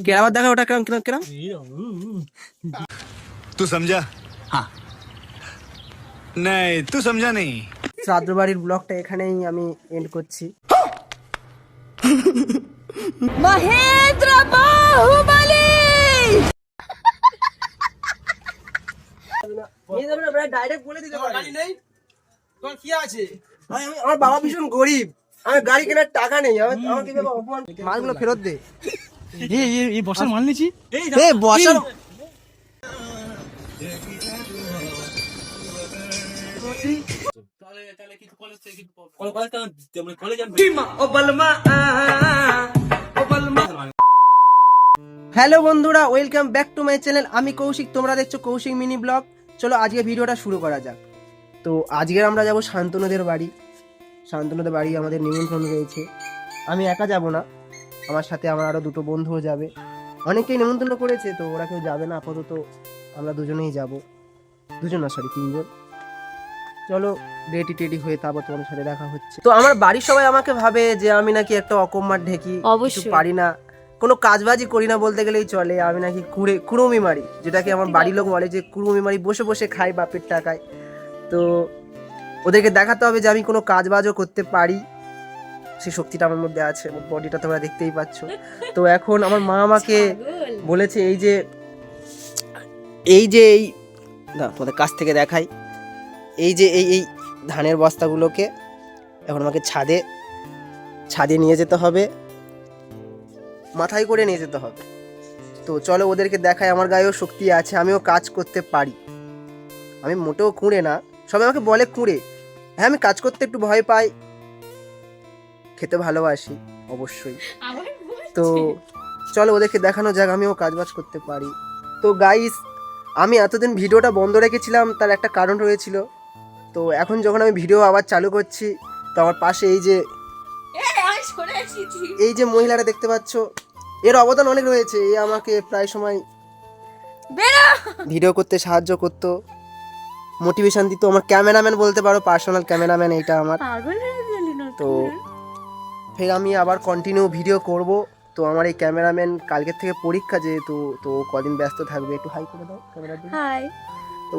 কেরাবার দেখা ওটা কেরাম কেরাম কেরাম तू समझा हाँ नहीं तू समझा नहीं শ্রাদ্ধ বাড়ির ব্লগটা এখানেই আমি এন্ড করছি। মহেন্দ্র বাহুবলী ডাইরেক্ট বলে দিতে পারি গাড়ি নেই তোর কি আছে? আমার বাবা ভীষণ গরিব, আমার গাড়ি কেনার টাকা নেই, আমাকে অপমান, মালগুলো ফেরত দে। এই বর্ষার মাল নিয়েছি এই বর্ষার হ্যালো বন্ধুরা, welcome back to my channel. আমি কৌশিক, তোমরা দেখছো কৌশিক মিনি ব্লগ। চলো আজকে ভিডিওটা শুরু করা যাক। তো আজকে আমরা যাব শান্তনুদের বাড়ি। শান্তনুদের বাড়ি আমাদের নিমন্ত্রণ রয়েছে। আমি একা যাব না, আমার সাথে আমার আরও দুটো বন্ধুও যাবে। অনেকেই নিমন্ত্রণ করেছে, তো ওরা কেউ যাবে না আপাতত, আমরা দুজনেই যাব। দুজন না, সরি তিনজন। চলো রেডি টেডি হয়ে তারপর তোমাদের সাথে দেখা হচ্ছে। তো আমার বাড়ির সবাই আমাকে ভাবে যে আমি নাকি একটা অকম্মার ঢেকি, কিছু পারি না, কোনো কাজবাজি করি না বলতে গেলেই চলে। আমি নাকি কুড়ুমি মারি, যেটাকে আমার বাড়ির লোক বলে যে কুড়ুমি মারি, বসে বসে খাই বাপের টাকায়। তো ওদেরকে দেখাতে হবে যে আমি কোনো কাজবাজও করতে পারি, সেই শক্তিটা আমার মধ্যে আছে। বডিটা তোমরা দেখতেই পাচ্ছ। তো এখন আমার মা আমাকে বলেছে এই যে না তোমাদের কাছ থেকে দেখাই, এই যে এই ধানের বস্তাগুলোকে এখন আমাকে ছাদে নিয়ে যেতে হবে, মাথায় করে নিয়ে যেতে হবে। তো চলো ওদেরকে দেখাই আমার গায়েও শক্তি আছে, আমিও কাজ করতে পারি। আমি মোটেও কুঁড়ে না, সবাই আমাকে বলে কুঁড়ে। হ্যাঁ, আমি কাজ করতে একটু ভয় পাই, খেতে ভালোবাসি অবশ্যই। তো চলো ওদেরকে দেখানো যাক আমিও কাজবাজ করতে পারি। তো গাইস, আমি এতদিন ভিডিওটা বন্ধ রেখেছিলাম, তার একটা কারণ রয়েছিল। তো এখন যখন আমি ভিডিও আবার চালু করছি, তো আমার পাশে এই যে মহিলারা দেখতে পাচ্ছ, এর অবদান অনেক রয়েছে। এ আমাকে প্রায় সময় ভিডিও করতে সাহায্য করতো, মোটিভেশন দিত। আমার ক্যামেরাম্যান বলতে পারো, পার্সোনাল ক্যামেরাম্যান এইটা আমার। তো ফের আমি আবার কন্টিনিউ ভিডিও করব। তো আমার এই ক্যামেরাম্যান কালকের থেকে পরীক্ষা, যেহেতু তো কদিন ব্যস্ত থাকবে। একটু হাই করে দাও ক্যামেরার দিকে। হাই। তো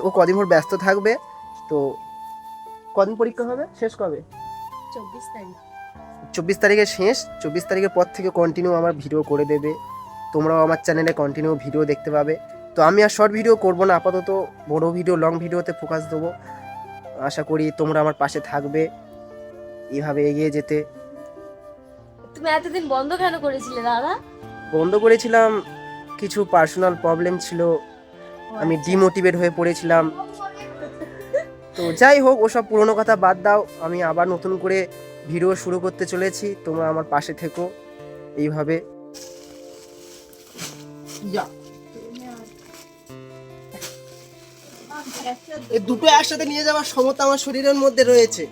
ও কদিন ভোর ব্যস্ত থাকবে। তো কদিন পরীক্ষা হবে, শেষ কবে? 24 তারিখে শেষ। 24 তারিখের পর থেকে কন্টিনিউ আমার ভিডিও করে দেবে, তোমরাও আমার চ্যানেলে কন্টিনিউ ভিডিও দেখতে পাবে। তো আমি আর শর্ট ভিডিও করব না, আপাতত বড় ভিডিও, লং ভিডিওতে ফোকাস দেবো। আশা করি তোমরা আমার পাশে থাকবে এইভাবে এগিয়ে যেতে। তুমি এতদিন বন্ধ কেন করেছিলে দাদা? বন্ধ করেছিলাম, কিছু পার্সোনাল প্রবলেম ছিল, আমি ডিমোটিভেট হয়ে পড়েছিলাম। তো যাই হোক, ওসব পুরনো কথা বাদ দাও, আমি আবার নতুন করে ভিডিও শুরু করতে চলেছি। তোমরা আমার পাশে থেকো এইভাবে। এই দুটো একসাথে নিয়ে যাওয়ার ক্ষমতা আমার শরীরের মধ্যে রয়েছে।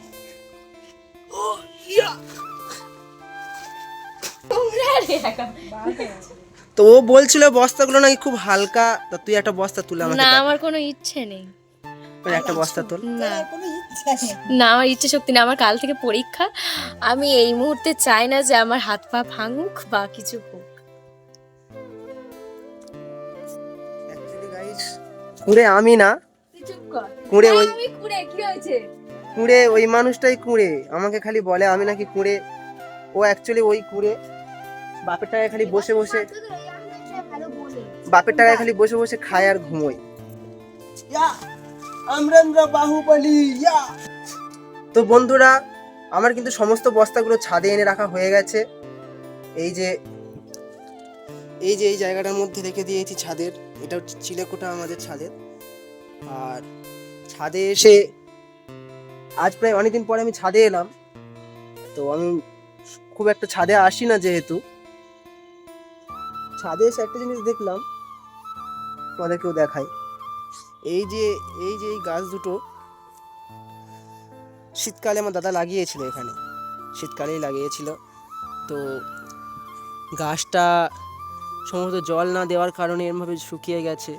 তো ও বলছিল বস্তাগুলো নাকি খুব হালকা, তা তুই একটা বস্তা তুলে আমাকে না, দে। আমার কোনো ইচ্ছে নেই। একটা বস্তা তোল। না, আমার ইচ্ছে শক্তি না, আমার কাল থেকে পরীক্ষা। আমি এই মুহূর্তে চাই না যে আমার হাত পা ভাঙুক বা কিছু হোক। অ্যাকচুয়ালি গাইস, কুঁড়ে আমি না, কুঁড়ে ওই কুঁড়ে ওই মানুষটাই কুঁড়ে। আমাকে খালি বলে আমি নাকি কুঁড়ে, ও অ্যাকচুয়ালি ওই কুঁড়ে। বাপের টাকায় খালি বসে বসে খায় আর ঘুমোয়। বাহুবলী। তো বন্ধুরা, আমার কিন্তু সমস্ত বস্তাগুলো ছাদে এনে রাখা হয়ে গেছে। এই যে এই জায়গাটার মধ্যে রেখে দিয়েছি ছাদের। এটা হচ্ছে চিলেকোঠা আমাদের ছাদের। আর ছাদে এসে আজ প্রায় অনেকদিন পরে আমি ছাদে এলাম। তো আমি খুব একটা ছাদে আসি না, যেহেতু ছাদে এসে একটা জিনিস দেখলাম, তোমাদেরকেও দেখাই। এই যে এই গাছ দুটো শীতকালে আমার দাদা লাগিয়েছিল, এখানে শীতকালেই লাগিয়েছিল। তো গাছটা সম্ভবত জল না দেওয়ার কারণে এরমভাবে শুকিয়ে গেছে।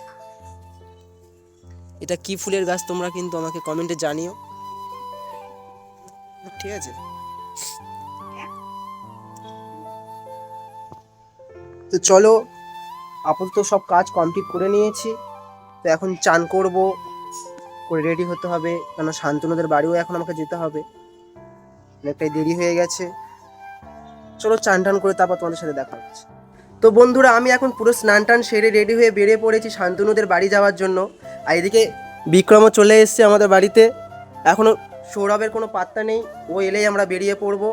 এটা কি ফুলের গাছ তোমরা কিন্তু আমাকে কমেন্টে জানিও, ঠিক আছে? তো চলো, আপাতত সব কাজ কমপ্লিট করে নিয়েছি। তো এখন চান করব, করে রেডি হতে হবে, কেন শান্তনুদের বাড়িও এখন আমাকে যেতে হবে, অনেকটাই দেরি হয়ে গেছে। চলো চান টান করে তারপর তোমাদের সাথে দেখা হচ্ছে। তো বন্ধুরা, আমি এখন পুরো স্নান টান সেরে রেডি হয়ে বেরিয়ে পড়েছি শান্তনুদের বাড়ি যাওয়ার জন্য। আর এদিকে বিক্রমও চলে এসেছে আমাদের বাড়িতে। এখনও সৌরভের কোনো পাত্তা নেই, ও এলেই আমরা বেরিয়ে পড়ব।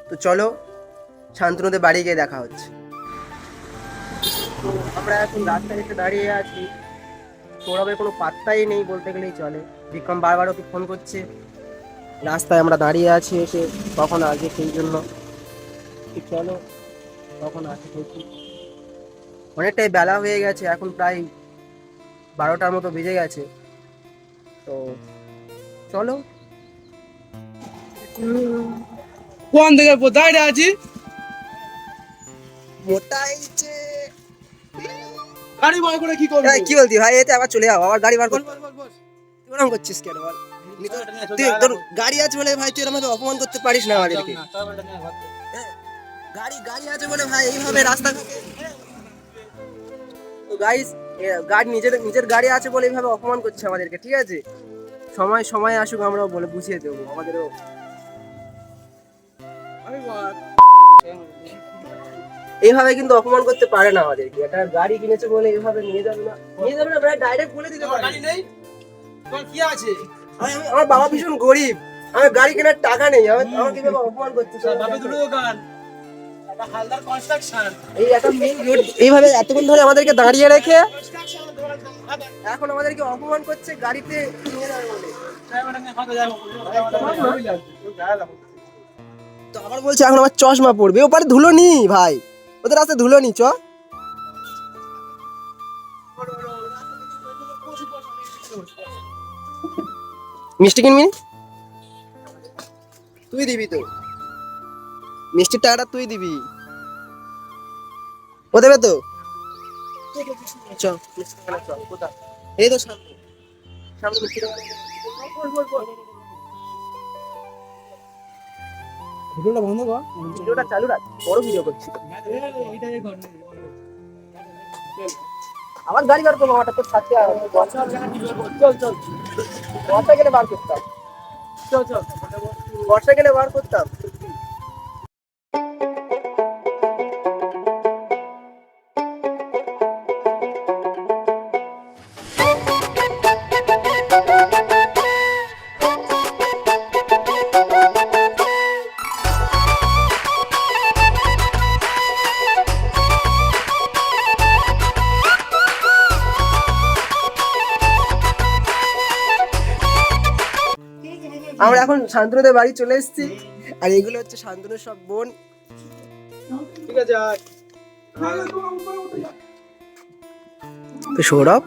তো চলো শান্তনুদের বাড়ি গিয়ে দেখা হচ্ছে। তো আমরা এখন রাস্তায় এসে দাঁড়িয়ে আছি, সৌরভের কোনো পাত্তাই নেই বলতে গেলেই চলে। বিক্রম বারবার ওকে ফোন করছে, রাস্তায় আমরা দাঁড়িয়ে আছি এসে, কখন আসবে সেই জন্য। চলো কখন আসে দেখি। অনেকটাই বেলা হয়ে গেছে, এখন প্রায় 12টার মতো বেজে গেছে। তো চলো। কোন থেকে কোথায় আছি? মোটাইছে গাড়ি বার করে কি করবি? কি বলতি ভাই? এতে আবার চলে যাও, আবার গাড়ি বার কর। তুই এরকম করছিস কেন বল? তুই তোর গাড়ি আছে বলে ভাই তুই এরকম ভাবে অপমান করতে পারিস না আমাদেরকে। গাড়ি গাড়ি আছে বলে ভাই এইভাবে রাস্তাঘাটে। তো গাইস, গাড়ি নিজের গাড়ি আছে বলে এইভাবে অপমান করছে আমাদেরকে, ঠিক আছে? সময় সময় আসুক, আমরাও বলে বুঝিয়ে দেবো আমাদেরও। এইভাবে কিন্তু অপমান করতে পারে না আমাদেরকে। একটা গাড়ি কিনেছে বলে এইভাবে নিয়ে যাবে না, ভাই ডাইরেক্ট বলে দিতে পারে। গাড়ি নেই তোর কি আছে? আমার বাবা ভীষণ গরিব, আমার গাড়ি কেনার টাকা নেই, আমাকে কিভাবে অপমান করছে। বাবা দুটো দোকান, একটা হালদার কনস্ট্রাকশন, এই একটা মেইন রোড এইভাবে এতক্ষণ ধরে আমাদেরকে দাঁড়িয়ে রেখে এখন আমাদেরকে অপমান করছে গাড়িতে নিয়ে যাবে বলে। তো আবার বলছে এখন আমার চশমা পড়বে, ওপারে ধুলো নি ভাই, ওদের রাস্তায় ধুলো নি। চ মিষ্টি কিনবি? তুই দিবি তো, মিষ্টির টাকাটা তুই দিবি, ও দেবে তো। চল কোথায়? এই তো সামনে সামনে মিষ্টি দোকান। ভিডিওটা বন্ধ কর, ভিডিওটা চালু রাখ, বড় ভিডিও করছি। আমার গাড়ি বার করবো, আমারটা তোর সাথে চল চল, বর্ষা গেলে বার করতাম। চল চল, বর্ষা গেলে বার করতাম। আমরা এখন শান্তনুদের বাড়ি চলে এসেছি, আর এগুলো হচ্ছে শান্তনুর সব বোন। ঠিক আছে, তো সৌরভ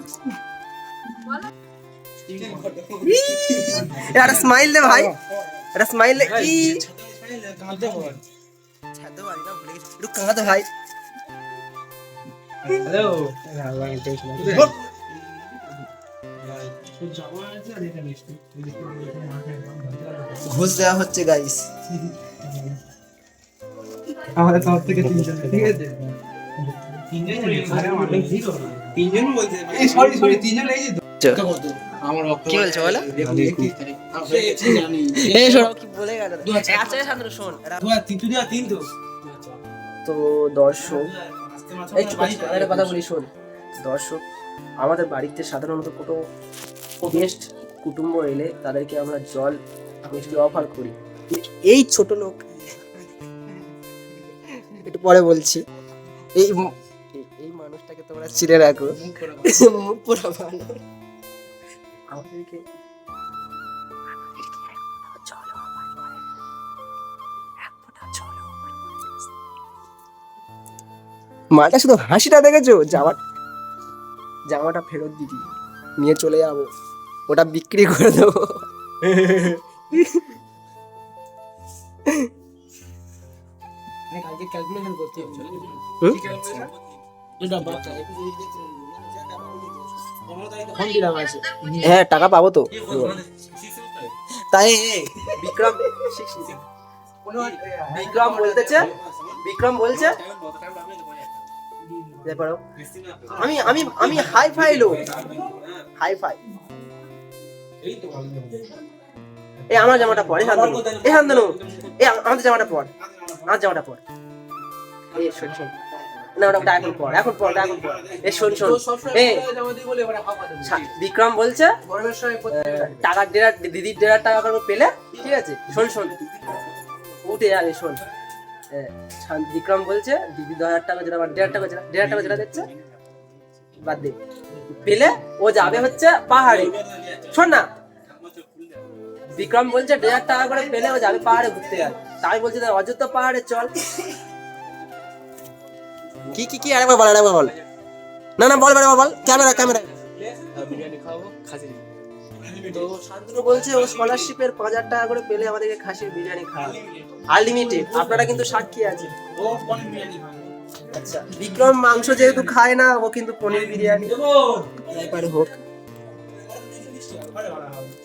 একটা স্মাইল দে ভাই, একটা স্মাইল দে। ছাড়তে পারি না, ভুলে গেছি, একটু কাঁদে ভাই। হ্যালো, ঘুষ দেওয়া হচ্ছে গাইস। আমাদের তরফ থেকে 3 জন, ঠিক আছে? 3 জন বলতে এই সরি 3 জন এই যে আমার কি বলছো বলো? এই সৌরভ কি বলে গেল? আচ্ছা শান্তনু শোন, 3 তো তো দর্শক এই একটা কথা বলি, শোন দর্শক, আমাদের বাড়িতে সাধারণত কোনো গেস্ট কুটুম্ব এলে তাদেরকে আমরা জল মিষ্টি অফার করি। এই ছোট লোক, একটু পরে বলছি, এই এই মানুষটাকে তোমরা চিনে রাখো, মুখ পুরো ভালো। আমাদেরকে মাটা শুধু হাসিটা দেখেছো, জামাটা ফেরত দিবি, নিয়ে চলে যাবো, ওটা বিক্রি করে দেবো। কালকে ক্যালকুলেশন করতে হবে। হ্যাঁ টাকা পাবো তো। তাই বিক্রম বিক্রম বলছে দেখো আমি আমি আমি হাই ফাই লোক, হাই ফাই। এই আমার জামাটা পর, এই শান্তনু, এই আমাদের জামাটা পর, আমার জামাটা পর। এই শোন শোন, না ওটা এখন পর, এখন পর, এখন পর। এই শোন শোন, এই বিক্রম বলছে টাকা দিদির 1,500 টাকা করে পেলে, ঠিক আছে? শোন শোন, উঠে যাবে, শোন। বিক্রম বলছে দিদি 10,000 টাকা যেটা, 1,500 টাকা যেটা দিচ্ছে বাদ দে, পেলে ও যাবে হচ্ছে পাহাড়ে। শোন না, বিক্রম বলছে 1,500 টাকা করে পেলে ও যাবে পাহাড়ে ঘুরতে যাবে। তাই বলছে অযোধ্যা পাহাড়ে চল। কি কি কি আরেকবার বল, আরেকবার বল। না না বল, বল ক্যামেরা ক্যামেরা। বিরিয়ানি খাবো, খাসি। তো শান্তনু বলছে ও স্কলারশিপের 5,000 টাকা করে পেলে আমাদেরকে খাসির বিরিয়ানি খাওয়াবে, আনলিমিটেড। আপনারা কিন্তু সাক্ষী আছে। ও পনির বিরিয়ানি খাবে। আচ্ছা, বিক্রম মাংস যেহেতু খায় না, ও কিন্তু পনির বিরিয়ানি একবারে হোক।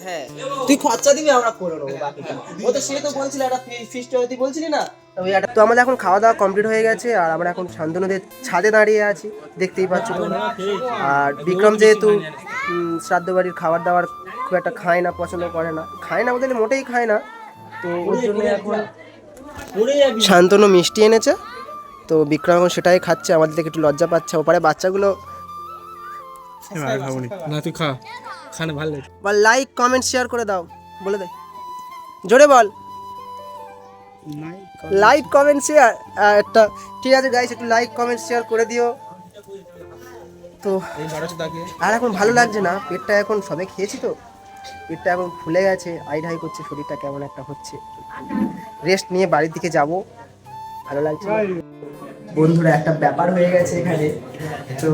হ্যাঁ, তুই খরচা দিবি, আমরা করে নেবো বাকিটা। ও তো সে তো বলছিল একটা ফিস্ট হতে বলছিলি না, তো আমাদের এখন খাওয়া দাওয়া কমপ্লিট হয়ে গেছে। আর আমরা এখন শান্তনুদের ছাদে দাঁড়িয়ে আছি, দেখতেই পাচ্ছ তোমরা। আর বিক্রম যেহেতু শ্রাদ্ধ বাড়ির খাবার দাবার খুব একটা খায় না, পছন্দ করে না, খায় না বলতে মোটেই খায় না। তো ওর জন্য এখন শান্তনু মিষ্টি এনেছে, তো বিক্রম এখন সেটাই খাচ্ছে। আমাদের থেকে একটু লজ্জা পাচ্ছে। ওপারে বাচ্চাগুলো না, তুই খা, খানে ভালো লাগে। বল লাইক কমেন্ট শেয়ার করে দাও, বলে দে জোরে বল, লাইক কমেন্ট শেয়ার একটা। ঠিক আছে গাইস, একটু লাইক কমেন্ট শেয়ার করে দিও। তো আর এখন ভালো লাগছে না, পেটটা এখন সবে খেয়েছি তো, পেটটা এখন ফুলে গেছে, আইঢাই করছে, শরীরটা কেমন একটা হচ্ছে। রেস্ট নিয়ে বাড়ির দিকে যাব, ভালো লাগছে বন্ধুরা। একটা ব্যাপার হয়ে গেছে এখানে, তো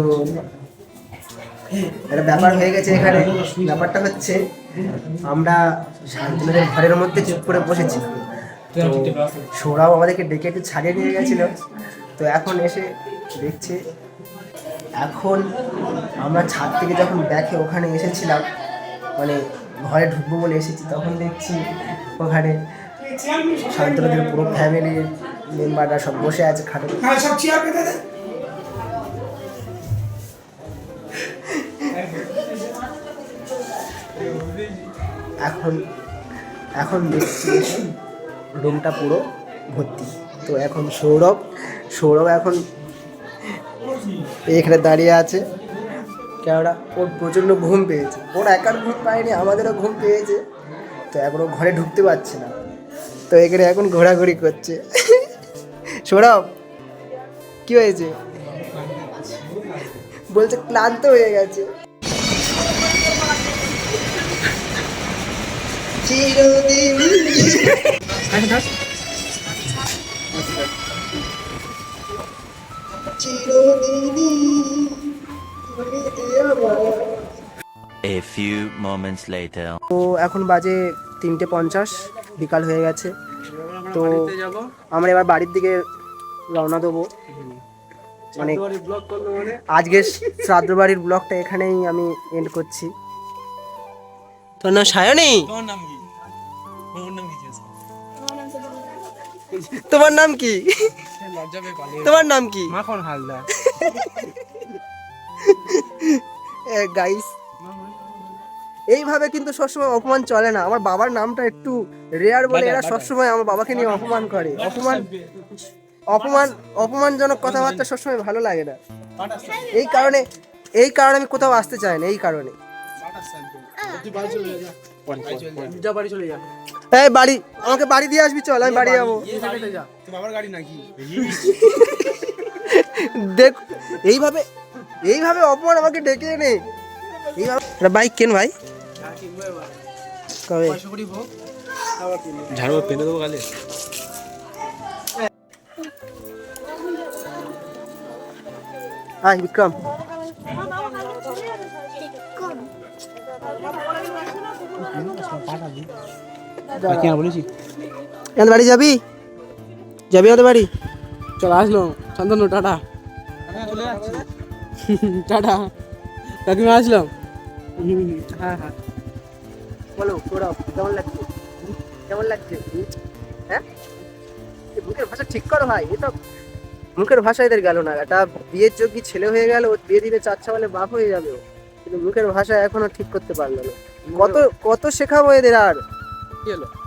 একটা ব্যাপার হয়ে গেছে এখানে। ব্যাপারটা হচ্ছে আমরা শান্তনুদের ঘরের মধ্যে চুপ করে বসেছি, তো সৌরাও আমাদেরকে ডেকে একটু ছাড়িয়ে নিয়ে গেছিল। তো এখন এসে দেখছে, এখন আমরা ছাদ থেকে যখন দেখে ওখানে এসেছিলাম, মানে ঘরে ঢুকবো বলে এসেছি, তখন দেখছি ওখানে শান্তনুদের পুরো ফ্যামিলির মেম্বাররা সব বসে আছে খাটে। এখন এখন দেখছি রুমটা পুরো ভর্তি। তো এখন সৌরভ এখন এখানে দাঁড়িয়ে আছে, কেননা ওর প্রচণ্ড ঘুম পেয়েছে। ওর একার ঘুম পায়নি, আমাদেরও ঘুম পেয়েছে। তো এখনও ঘরে ঢুকতে পারছে না, তো এখানে এখন ঘোরাঘুরি করছে। সৌরভ কি হয়েছে? বলছে ক্লান্ত হয়ে গেছে। চিরদিন A few moments later. তো এখন বাজে 3:50, বিকাল হয়ে গেছে। তো আমরা এবার বাড়ির দিকে রওনা দেবো। মানে আজকের শ্রাদ্ধ বাড়ির ব্লগটা এখানেই আমি এন্ড করছি। তোর নাম সায়নী? তোমার নাম কি? তোমার নাম কি? মাখন হালদার। গাইস, এইভাবে কিন্তু সবসময় অপমান চলে না। আমার বাবার নামটা একটু রেয়ার বলে এরা সবসময় আমার বাবাকে নিয়ে অপমান করে। অপমানজনক কথাবার্তা সবসময় ভালো লাগে না। এই কারণে আমি কোথাও আসতে চাই না, এই কারণে। এই বাড়ি, আমাকে বাড়ি দিয়ে আসবি, চল আমি বাড়ি যাবো। দেখ, এইভাবে অপমান আমাকে ডেকে এনে এইভাবে। বাইক কেন ভাই? কবে ঝাড়ু পেনে দেবো গালে। হাই বিক্রম, বাড়ি যাবি? আমাদের বাড়ি? চল আসলো শান্তনু, টাটা। টাটা কাকিমা, আসলাম। হ্যাঁ হ্যাঁ, বলো সৌরভ, কেমন লাগছে? হ্যাঁ, বুকের ভাষা ঠিক করো ভাই, এ তো মুখের ভাষা এদের গেল না, একটা বিয়ের যোগ্য ছেলে হয়ে গেল, ওর বিয়ে দিতে চাচ্ছে বলে বাপ হয়ে যাবে ও। কিন্তু মুখের ভাষা এখনো ঠিক করতে পারলো না। কত কত শেখাবো এদের আর। কি হলো?